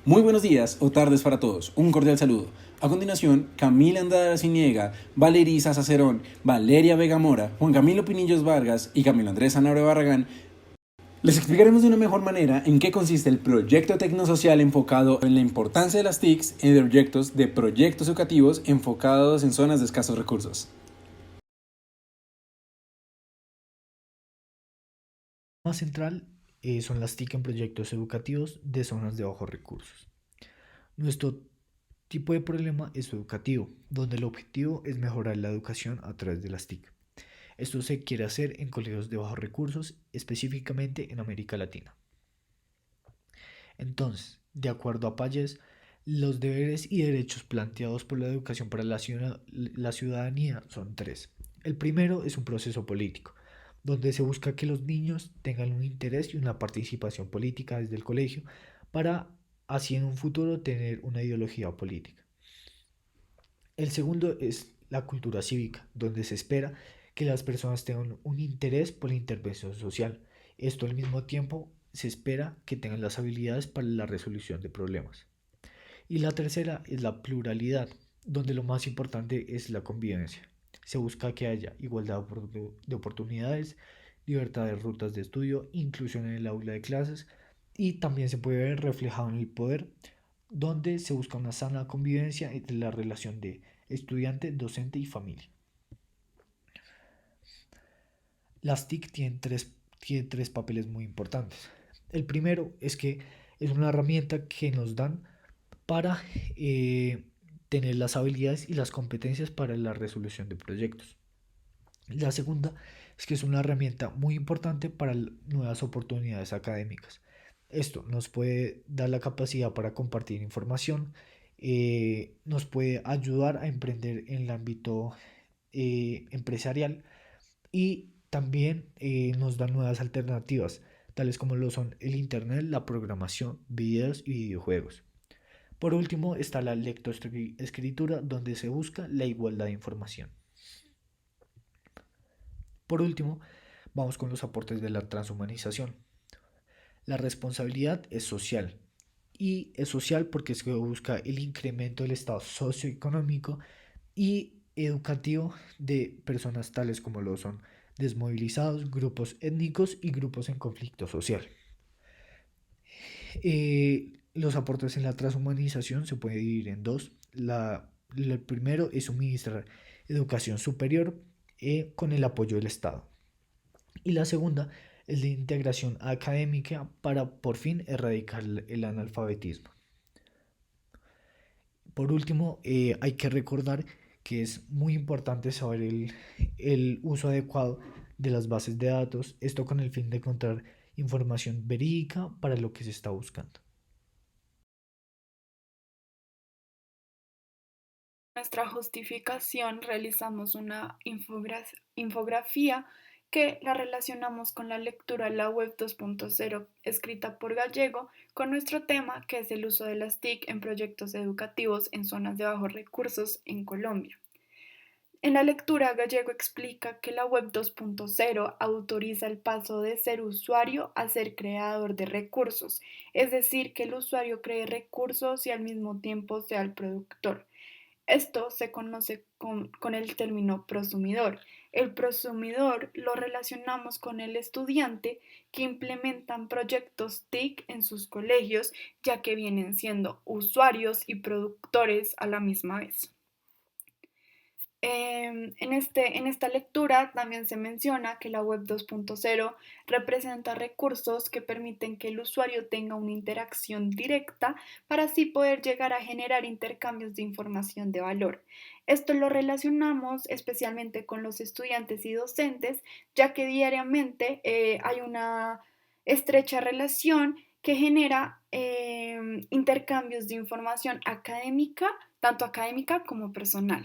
Muy buenos días o tardes para todos. Un cordial saludo. A continuación, Camila Andada Arciniega, Valeria Isa Sacerón, Valeria Vega Mora, Juan Camilo Pinillos Vargas y Camilo Andrés Sanabria Barragán les explicaremos de una mejor manera en qué consiste el proyecto tecnosocial enfocado en la importancia de las TICs en proyectos educativos enfocados en zonas de escasos recursos. El tema central son las TIC en proyectos educativos de zonas de bajos recursos. Nuestro tipo de problema es educativo, donde el objetivo es mejorar la educación a través de las TIC. Esto se quiere hacer en colegios de bajos recursos, específicamente en América Latina. Entonces, de acuerdo a Payés, los deberes y derechos planteados por la educación para la ciudadanía son tres. El primero es un proceso político, donde se busca que los niños tengan un interés y una participación política desde el colegio para así en un futuro tener una ideología política. El segundo es la cultura cívica, donde se espera que las personas tengan un interés por la intervención social. Esto al mismo tiempo se espera que tengan las habilidades para la resolución de problemas. Y la tercera es la pluralidad, donde lo más importante es la convivencia. Se busca que haya igualdad de oportunidades, libertad de rutas de estudio, inclusión en el aula de clases y también se puede ver reflejado en el poder, donde se busca una sana convivencia entre la relación de estudiante, docente y familia. Las TIC tienen tres papeles muy importantes. El primero es que es una herramienta que nos dan para tener las habilidades y las competencias para la resolución de proyectos. La segunda es que es una herramienta muy importante para nuevas oportunidades académicas. Esto nos puede dar la capacidad para compartir información, nos puede ayudar a emprender en el ámbito empresarial y también nos da nuevas alternativas, tales como lo son el Internet, la programación, videos y videojuegos. Por último está la lectoescritura, donde se busca la igualdad de información. Por último, vamos con los aportes de la transhumanización. La responsabilidad es social y es social porque se busca el incremento del estado socioeconómico y educativo de personas tales como lo son desmovilizados, grupos étnicos y grupos en conflicto social. Los aportes en la transhumanización se puede dividir en dos. El primero es suministrar educación superior con el apoyo del Estado. Y la segunda es la integración académica para por fin erradicar el analfabetismo. Por último, hay que recordar que es muy importante saber el uso adecuado de las bases de datos, esto con el fin de encontrar información verídica para lo que se está buscando. Nuestra justificación realizamos una infografía que la relacionamos con la lectura La Web 2.0 escrita por Gallego con nuestro tema que es el uso de las TIC en proyectos educativos en zonas de bajos recursos en Colombia. En la lectura, Gallego explica que la Web 2.0 autoriza el paso de ser usuario a ser creador de recursos, es decir, que el usuario cree recursos y al mismo tiempo sea el productor. Esto se conoce con el término prosumidor. El prosumidor lo relacionamos con el estudiante que implementan proyectos TIC en sus colegios, ya que vienen siendo usuarios y productores a la misma vez. En esta lectura también se menciona que la Web 2.0 representa recursos que permiten que el usuario tenga una interacción directa para así poder llegar a generar intercambios de información de valor. Esto lo relacionamos especialmente con los estudiantes y docentes, ya que diariamente hay una estrecha relación que genera intercambios de información académica, tanto académica como personal.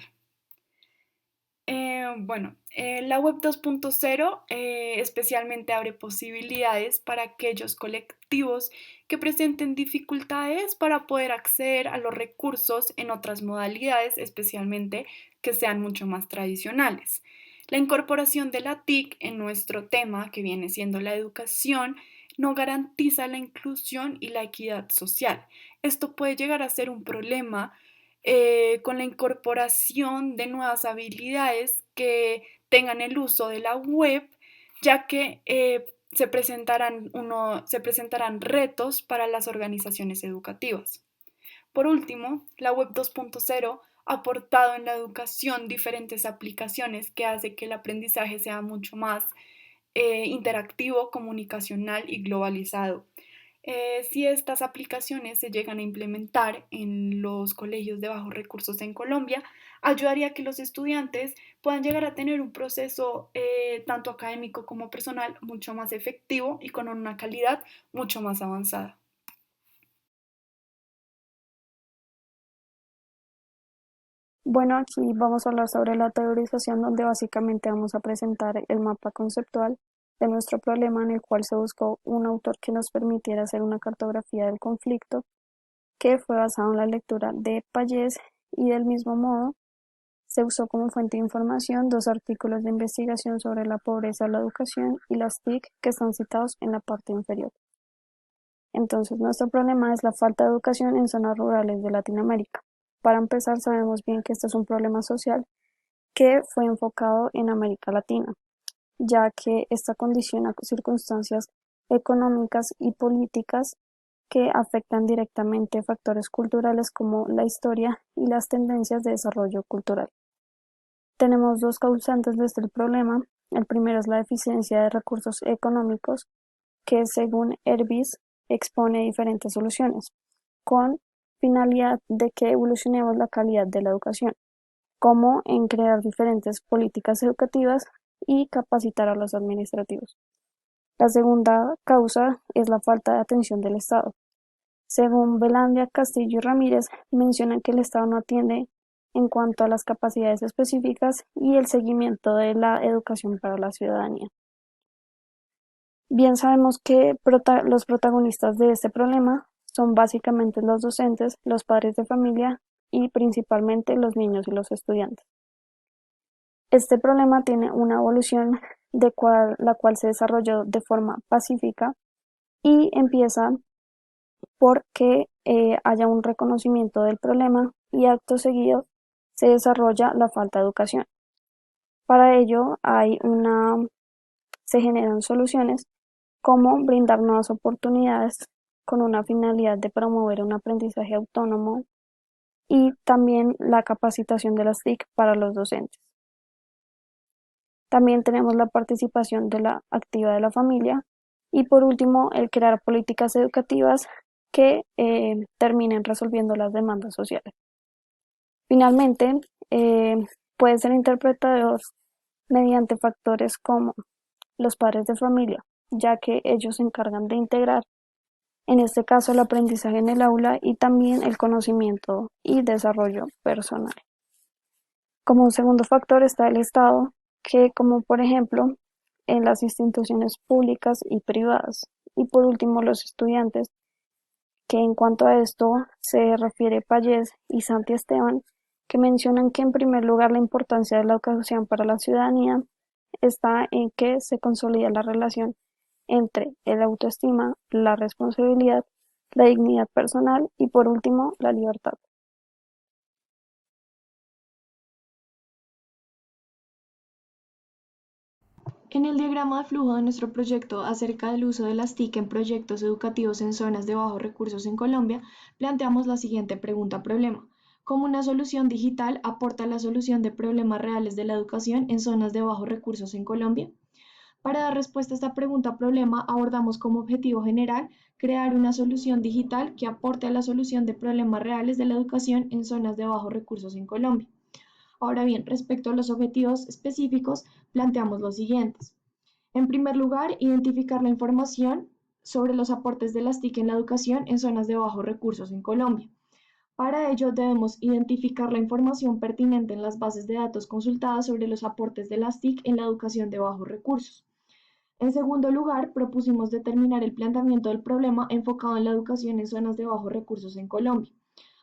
La Web 2.0 especialmente abre posibilidades para aquellos colectivos que presenten dificultades para poder acceder a los recursos en otras modalidades, especialmente que sean mucho más tradicionales. La incorporación de la TIC en nuestro tema, que viene siendo la educación, no garantiza la inclusión y la equidad social. Esto puede llegar a ser un problema con la incorporación de nuevas habilidades que tengan el uso de la web, ya que se presentarán retos para las organizaciones educativas. Por último, la web 2.0 ha aportado en la educación diferentes aplicaciones que hace que el aprendizaje sea mucho más interactivo, comunicacional y globalizado. Si estas aplicaciones se llegan a implementar en los colegios de bajos recursos en Colombia, ayudaría a que los estudiantes puedan llegar a tener un proceso tanto académico como personal mucho más efectivo y con una calidad mucho más avanzada. Bueno, aquí vamos a hablar sobre la teorización, donde básicamente vamos a presentar el mapa conceptual de nuestro problema, en el cual se buscó un autor que nos permitiera hacer una cartografía del conflicto, que fue basado en la lectura de Pallés, y del mismo modo se usó como fuente de información dos artículos de investigación sobre la pobreza, la educación y las TIC, que están citados en la parte inferior. Entonces, nuestro problema es la falta de educación en zonas rurales de Latinoamérica. Para empezar, sabemos bien que este es un problema social que fue enfocado en América Latina, ya que esta condiciona circunstancias económicas y políticas que afectan directamente factores culturales como la historia y las tendencias de desarrollo cultural. Tenemos dos causantes de este problema. El primero es la deficiencia de recursos económicos, que según Herbis expone diferentes soluciones, con finalidad de que evolucionemos la calidad de la educación, como en crear diferentes políticas educativas y capacitar a los administrativos. La segunda causa es la falta de atención del Estado. Según Belandia, Castillo y Ramírez, mencionan que el Estado no atiende en cuanto a las capacidades específicas y el seguimiento de la educación para la ciudadanía. Bien sabemos que los protagonistas de este problema son básicamente los docentes, los padres de familia y principalmente los niños y los estudiantes. Este problema tiene una evolución la cual se desarrolló de forma pacífica y empieza porque haya un reconocimiento del problema, y acto seguido se desarrolla la falta de educación. Para ello se generan soluciones como brindar nuevas oportunidades con una finalidad de promover un aprendizaje autónomo, y también la capacitación de las TIC para los docentes. También tenemos la participación de la activa de la familia, y por último el crear políticas educativas que terminen resolviendo las demandas sociales. Finalmente, puede ser interpretado mediante factores como los padres de familia, ya que ellos se encargan de integrar, en este caso, el aprendizaje en el aula y también el conocimiento y desarrollo personal. Como un segundo factor está el Estado, que como por ejemplo en las instituciones públicas y privadas. Y por último los estudiantes, que en cuanto a esto se refiere Pallés y Santi Esteban, que mencionan que en primer lugar la importancia de la educación para la ciudadanía está en que se consolida la relación entre el autoestima, la responsabilidad, la dignidad personal y por último la libertad. En el diagrama de flujo de nuestro proyecto acerca del uso de las TIC en proyectos educativos en zonas de bajos recursos en Colombia, planteamos la siguiente pregunta-problema. ¿Cómo una solución digital aporta a la solución de problemas reales de la educación en zonas de bajos recursos en Colombia? Para dar respuesta a esta pregunta-problema, abordamos como objetivo general crear una solución digital que aporte a la solución de problemas reales de la educación en zonas de bajos recursos en Colombia. Ahora bien, respecto a los objetivos específicos, planteamos los siguientes. En primer lugar, identificar la información sobre los aportes de las TIC en la educación en zonas de bajos recursos en Colombia. Para ello, debemos identificar la información pertinente en las bases de datos consultadas sobre los aportes de las TIC en la educación de bajos recursos. En segundo lugar, propusimos determinar el planteamiento del problema enfocado en la educación en zonas de bajos recursos en Colombia.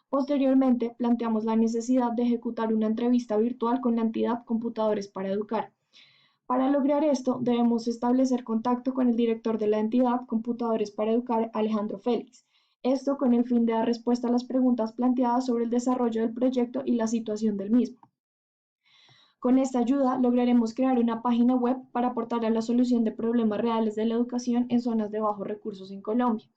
Posteriormente, planteamos la necesidad de ejecutar una entrevista virtual con la entidad Computadores para Educar. Para lograr esto, debemos establecer contacto con el director de la entidad Computadores para Educar, Alejandro Félix. Esto con el fin de dar respuesta a las preguntas planteadas sobre el desarrollo del proyecto y la situación del mismo. Con esta ayuda lograremos crear una página web para aportar a la solución de problemas reales de la educación en zonas de bajos recursos en Colombia.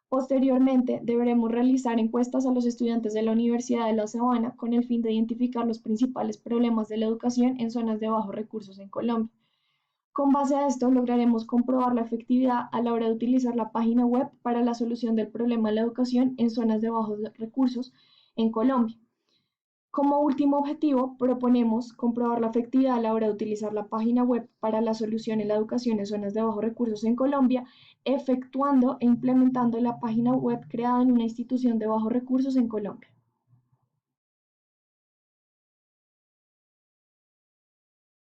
Posteriormente, deberemos realizar encuestas a los estudiantes de la Universidad de La Sabana con el fin de identificar los principales problemas de la educación en zonas de bajos recursos en Colombia. Con base a esto, lograremos comprobar la efectividad a la hora de utilizar la página web para la solución del problema de la educación en zonas de bajos recursos en Colombia. Como último objetivo, proponemos comprobar la efectividad a la hora de utilizar la página web para la solución en la educación en zonas de bajos recursos en Colombia, efectuando e implementando la página web creada en una institución de bajos recursos en Colombia.